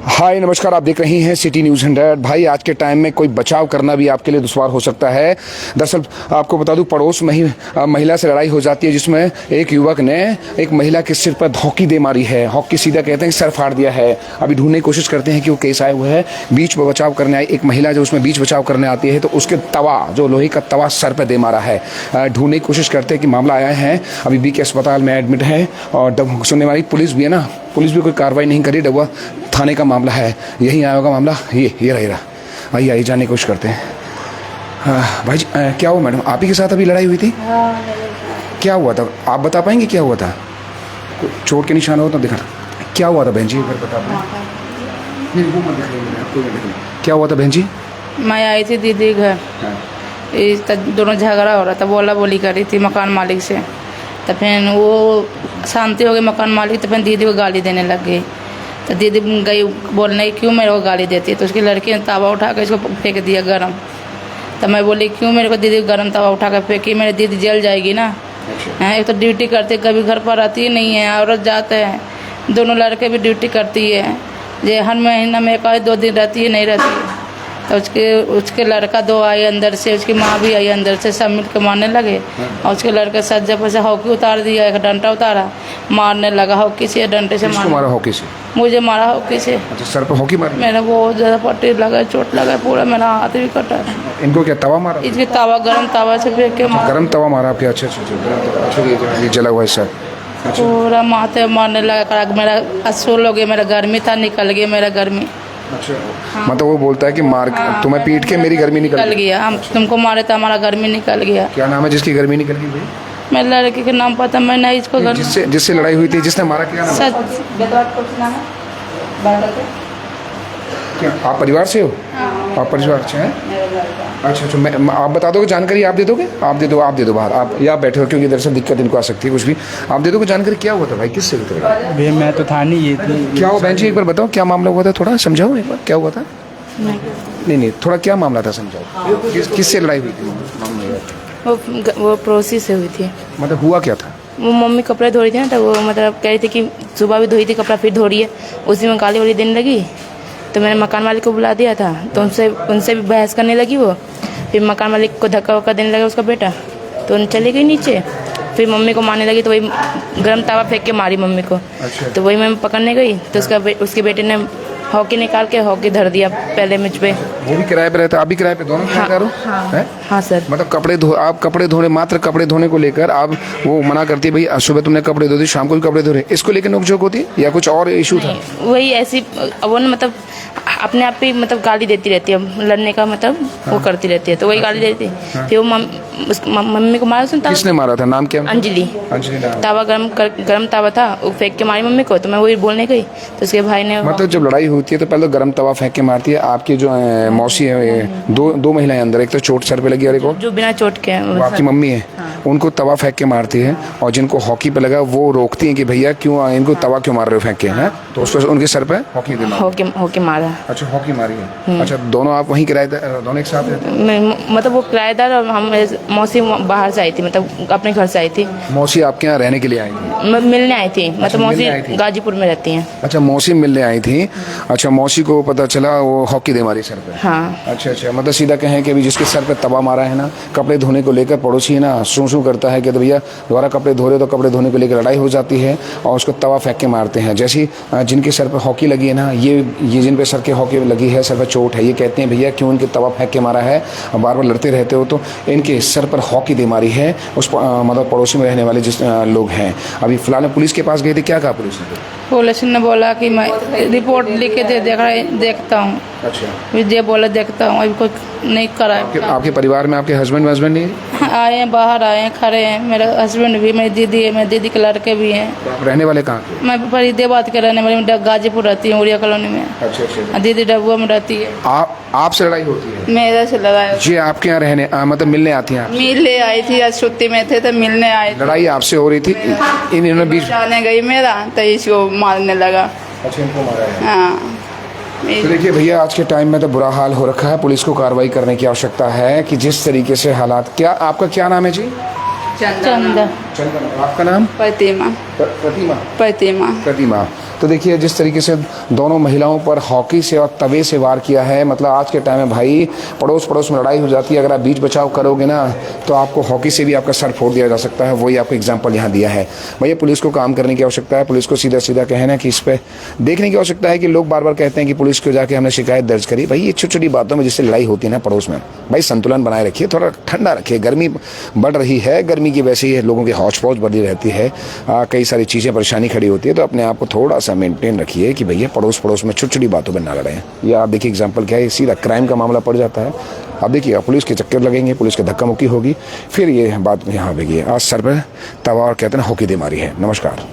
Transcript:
हाय नमस्कार, आप देख रही हैं सिटी न्यूज़ 100। भाई आज के टाइम में कोई बचाव करना भी आपके लिए दुश्वार हो सकता है। दरअसल आपको बता दूं, पड़ोस में ही महिला से लड़ाई हो जाती है, जिसमें एक युवक ने एक महिला के सिर पर हॉकी दे मारी है। हॉकी सीधा कहते हैं कि सर फाड़ दिया है। अभी ढूंढने की कोशिश करते हैं कि वो केस आए हुए है। बीच में बचाव करने आई एक महिला, जो उसमें बीच बचाव करने आती है तो उसके तवा, जो लोहे का तवा सर पर दे मारा है। ढूंढने की कोशिश करते हैं कि मामला आया है। अभी बी के अस्पताल में एडमिट है और सुनने वाली पुलिस भी है ना, पुलिस भी कोई कार्रवाई नहीं करी। डबुआ थाने का मामला है, यही आया होगा मामला। ये रहेगा। आइए आइए जानने की कोशिश करते हैं। भाई जी क्या हुआ मैडम, आप ही के साथ अभी लड़ाई हुई थी? क्या हुआ था, आप बता पाएंगे क्या हुआ था? चोट के निशान हो तो दिखा, क्या हुआ था बहन जी, अगर बता पाएं। क्या हुआ था बहन जी? मैं आई थी दीदी घर, दोनों झगड़ा हो रहा था, बोला बोली कर रही थी मकान मालिक से। तो फिर वो शांति हो गई मकान मालिक, तो फिर दीदी को गाली देने लग गई। तो दीदी गई बोलने क्यों मेरे को गाली देती है। तो उसकी लड़की ने तवा उठा कर इसको फेंक दिया गरम। तो मैं बोली क्यों मेरे को दीदी गरम तवा उठा कर फेंकी, मेरी दीदी जल जाएगी ना। एक तो ड्यूटी करती, कभी घर पर आती नहीं है, औरत जाते हैं। दोनों लड़के भी ड्यूटी करती है, ये हर महीना में एक 2 दिन रहती है, नहीं रहती है। तो उसके लड़का 2 आए अंदर से, उसकी माँ भी आई अंदर से, सब मिल के मारने लगे। और उसके लड़के सज्जा पर से हॉकी उतार दिया, एक डंडा उतारा, मारने लगा हॉकी से, डंडे से मारा। हॉकी से मुझे मारा हॉकी से। अच्छा, सर पर हॉकी मारी? मेरा बहुत ज़्यादा पट्टी लगा, चोट लगा, पूरा मेरा हाथ भी कटा है। इनको क्या तवा मारा? इसके तवा, गरम तवा से फेंक के मारा। गरम तवा मारा आपके? अच्छा, ये जला हुआ है सर। पूरा माथे मारने लगा। मेरा असूल हो गया, मेरा गर्मी था, निकल गया मेरा गर्मी। अच्छा मतलब वो बोलता है कि मार तुम्हें पीट के मेरी गर्मी निकल गया। हम तुमको मारे तो हमारा गर्मी निकल गया। क्या नाम है जिसकी गर्मी निकल गई भाई? मेरे लड़के के नाम पता, मैं नहीं इसको। जिससे लड़ाई हुई थी, जिसने मारा, क्या नाम? क्या आप परिवार से हो? आप परिवार से हैं? अच्छा, मैं आप बता दोगे जानकारी, आप दे दोगे? आप दे दो बाहर, आप या बैठे हो, क्योंकि दरअसल दिक्कत इनको आ सकती है कुछ भी। आप दे दोगे जानकारी, क्या हुआ था भाई, किससे हुआ था? भैया मैं तो था नहीं, ये क्या हुआ बहन जी, एक बार बताओ क्या मामला हुआ था, थोड़ा समझाओ एक बार, क्या हुआ था? नहीं, थोड़ा क्या मामला था समझाओ। किससे लड़ाई हुई थी? वो पड़ोसी से हुई थी। मतलब हुआ क्या था? वो मम्मी कपड़े धो रही थी ना, तो वो मतलब कह रही थी कि सुबह भी धोई थी कपड़ा, फिर धो रही है। उसी में गाली वाली देने लगी। तो मैंने मकान मालिक को बुला दिया था, तो उनसे भी बहस करने लगी वो। फिर मकान मालिक को धक्का वक्का देने लगा उसका बेटा, तो उन चली गई नीचे। फिर मम्मी को मारने लगी, तो वही गर्म तवा फेंक के मारी मम्मी को। अच्छा। तो वही मैं पकड़ने गई, तो उसके बेटे ने हॉकी निकाल के हॉकी धर दिया पहले मुझ पे। वो भी किराए पे रहता है, आप भी किराए पे, दोनों किराएदार हो? हाँ सर। मतलब आप कपड़े धोने, मात्र कपड़े धोने को लेकर आप वो मना करती है, भाई सुबह तुमने कपड़े धो दिए, शाम को भी कपड़े धो रहे, इसको लेकर नोकझोंक होती है या कुछ और इशू था? वही ऐसी वो ना, मतलब अपने आप ही मतलब गाली देती रहती है, लड़ने का मतलब वो करती रहती है, तो वही गाली देती है। फिर वो मम्मी को मारा। सुनता किसने मारा था, नाम क्या? अंजलि। तवा गरम तवा था, वो फेंक के मारी मम्मी को, तो मैं वही बोलने गई, तो उसके भाई ने। मतलब जब लड़ाई होती है तो पहले गरम तवा फेंक के मारती है। आपकी जो मौसी है, दो महिलाएं अंदर, एक तो चोट सर पे लगी और एक और जो बिना चोट के आपकी मम्मी है, उनको तवा फेंक के मारती है। और जिनको हॉकी पे लगा वो रोकती है कि भैया क्यों इनको तवा क्यों मार रहे हो फेंक के, हैं? तो उसको उनके सर पे हॉकी मारा। अच्छा, हॉकी मारी है। अच्छा, दोनों आप वहीं किराएदार, दोनों एक साथ रहते हैं? मतलब वो किराएदार और हम, मौसी बाहर से आई थी, मतलब अपने घर से आई थी। मौसी आपके यहाँ रहने के लिए आई थी? मिलने आई थी। मतलब मौसी गाजीपुर में रहती हैं। अच्छा, मौसी मिलने आई थी। अच्छा, मौसी को पता चला वो हॉकी दे मारी सर पे? हाँ। अच्छा, मतलब सीधा कहें कि अभी जिसके सर पे तवा मारा है ना, कपड़े धोने को लेकर पड़ोसी है ना, सू करता है कि भैया दोबारा कपड़े धो रहे, तो कपड़े धोने को लेकर लड़ाई हो जाती है और उसको तवा फेंक के मारते हैं। जैसे जिनके सर पे हॉकी लगी है ना, ये जिन पे सर के हॉकी लगी है, सर पे चोट है, ये कहते हैं भैया क्यों इनके तवा फेंक के मारा है, बार बार लड़ते रहते हो, तो इनके सर पर हॉकी दे मारी है। उस मतलब पड़ोसी में रहने वाले जिस लोग हैं। अभी फिलहाल पुलिस के पास गए थे, क्या कहा पुलिस ने? पुलिस ने बोला कि मैं रिपोर्ट लिख के देखता हूँ। अच्छा, ये बोला देखता हूँ, अभी कुछ नहीं करा। आपके परिवार में आपके हस्बैंड नहीं आए हैं? बाहर आए हैं, खड़े हैं। मेरा हस्बैंड भी, मेरी दीदी है, मेरी दीदी के लड़के भी हैं। आप रहने वाले कहाँ के? मैं फरीदाबाद के रहने वाली, गाजीपुर रहती हूँ, उड़िया कॉलोनी में। अच्छा। दीदी डबुआ में रहती है। आपसे लड़ाई होती है? मेरे से लड़ाई जी, आपके यहाँ रहने मतलब मिलने आती हैं? मिलने आई थी, आज छुट्टी में थे तो मिलने आए। लड़ाई आपसे हो रही थी, इन्होंने बीच जाने गई मेरा, तो इसको मारने लगा। अच्छा, इनको मारा है? हाँ। तो देखिए भैया, आज के टाइम में तो बुरा हाल हो रखा है। पुलिस को कार्रवाई करने की आवश्यकता है कि जिस तरीके से हालात। क्या आपका क्या नाम है जी? चंदा। चंदन, आपका नाम? प्रतिमा। प्रतिमा। प्रतिमा। प्रतिमा। तो देखिए जिस तरीके से दोनों महिलाओं पर हॉकी से और तवे से वार किया है, मतलब आज के टाइम में भाई पड़ोस पड़ोस में लड़ाई हो जाती है, अगर आप बीच बचाव करोगे ना तो आपको हॉकी से भी आपका सर फोड़ दिया जा सकता है। वही आपको एग्जाम्पल यहाँ दिया है। भैया पुलिस को काम करने की आवश्यकता है, पुलिस को सीधा सीधा कहना कि इस पर देखने की आवश्यकता है कि लोग बार बार कहते हैं कि पुलिस को जाके हमने शिकायत दर्ज करी। भाई ये छोटी छोटी बातों में जिससे लड़ाई होती है ना पड़ोस में, भाई संतुलन बनाए रखिए, थोड़ा ठंडा रखिए। गर्मी बढ़ रही है, गर्मी की वैसे ही लोगों की हौच पौच बढ़ी रहती है, कई सारी चीज़ें परेशानी खड़ी होती है, तो अपने आप को थोड़ा सा मेंटेन रखिए कि भैया पड़ोस पड़ोस में छोटी छोटी बातों पर ना लड़ें। ये आप देखिए एग्जाम्पल क्या है, सीधा क्राइम का मामला पड़ जाता है। अब देखिए पुलिस के चक्कर लगेंगे, पुलिस के धक्का मुक्की होगी, फिर ये बात यहाँ आएगी। आज सर पर तवा और कहते हैं हॉकी दे मारी है। नमस्कार।